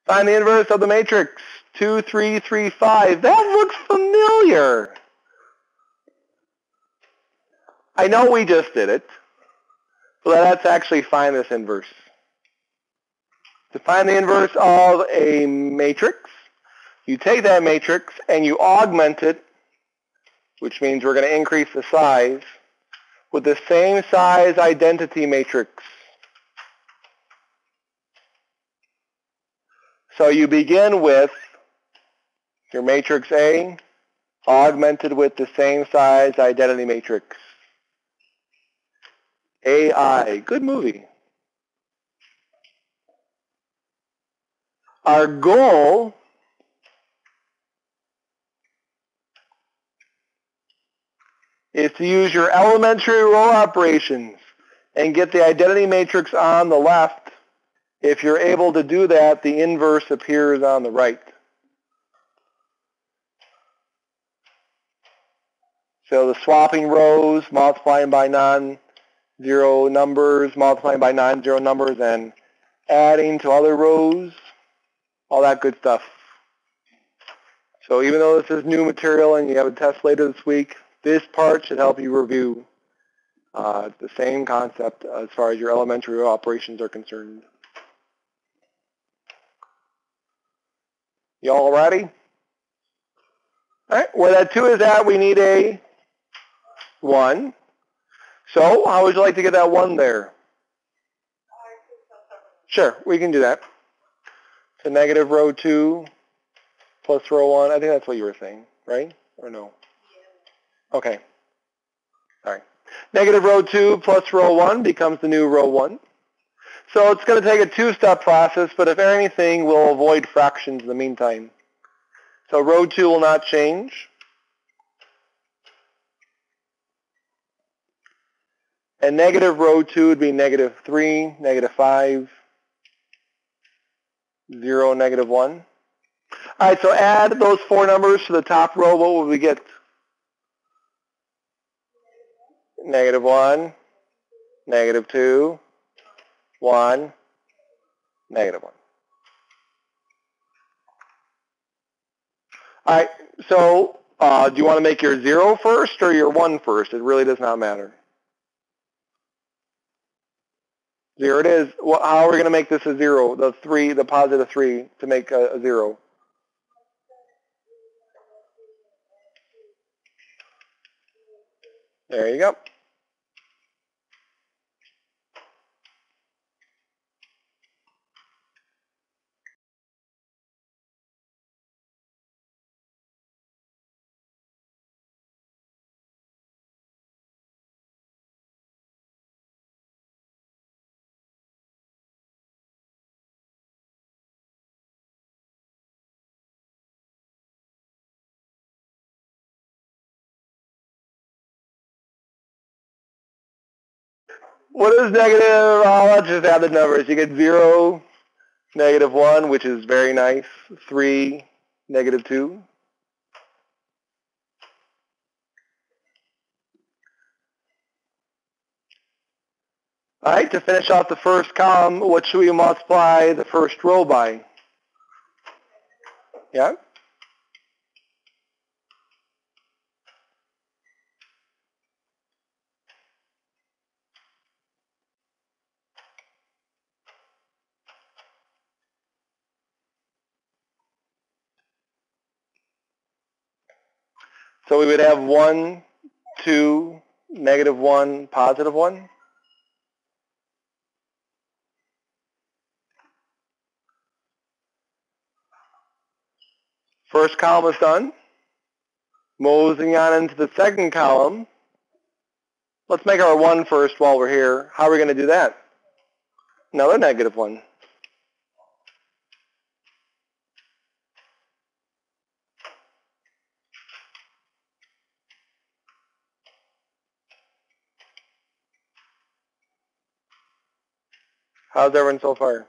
Find the inverse of the matrix. 2, 3, 3, 5. That looks familiar. I know we just did it. So let's actually find this inverse. To find the inverse of a matrix, you take that matrix and you augment it, which means we're going to increase the size, with the same size identity matrix. So you begin with your matrix A augmented with the same size identity matrix. AI, good movie. Our goal is to use your elementary row operations and get the identity matrix on the left. If you're able to do that, the inverse appears on the right. So the swapping rows, multiplying by non-zero numbers, multiplying by non-zero numbers, and adding to other rows, all that good stuff. So even though this is new material and you have a test later this week, this part should help you review the same concept as far as your elementary row operations are concerned. You all ready? All right, where that 2 is at, we need a 1. So how would you like to get that 1 there? Sure, we can do that. So negative row 2 plus row 1. I think that's what you were saying, right? Or no? Okay. All right. Negative row 2 plus row 1 becomes the new row 1. So it's going to take a 2-step process, but if anything, we'll avoid fractions in the meantime. So row 2 will not change. And negative row 2 would be negative 3, negative 5, 0, negative 1. All right, so add those 4 numbers to the top row. What will we get? Negative 1, negative 2, 1, negative 1. All right, so do you want to make your 0 first or your 1 first? It really does not matter. 0 it is. Well, how are we going to make this a 0? The positive 3 to make a 0. There you go. What is negative? Let's just add the numbers. You get 0, negative 1, which is very nice. 3, negative 2. All right, to finish off the first column, what should we multiply the first row by? Yeah? So we would have 1, 2, negative 1, positive 1. First column is done. Moving on into the second column. Let's make our 1 first while we're here. How are we going to do that? Another negative 1. How's everyone so far?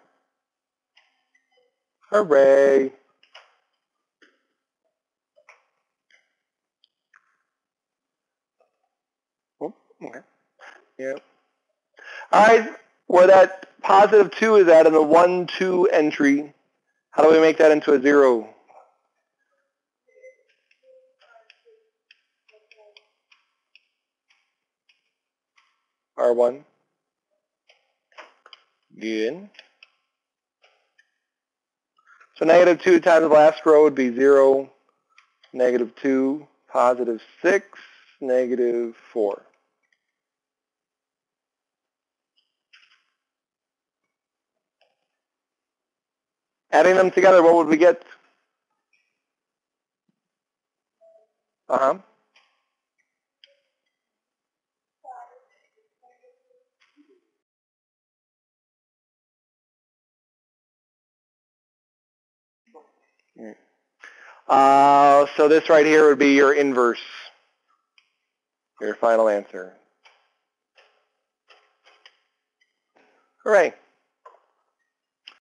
Hooray. Oh, okay. Yeah. All right, where that positive 2 is at in the 1, 2 entry, How do we make that into a 0? R1. Good. So negative 2 times the last row would be 0, negative 2, positive 6, negative 4. Adding them together, what would we get? Uh-huh. So this right here would be your inverse, your final answer. Hooray.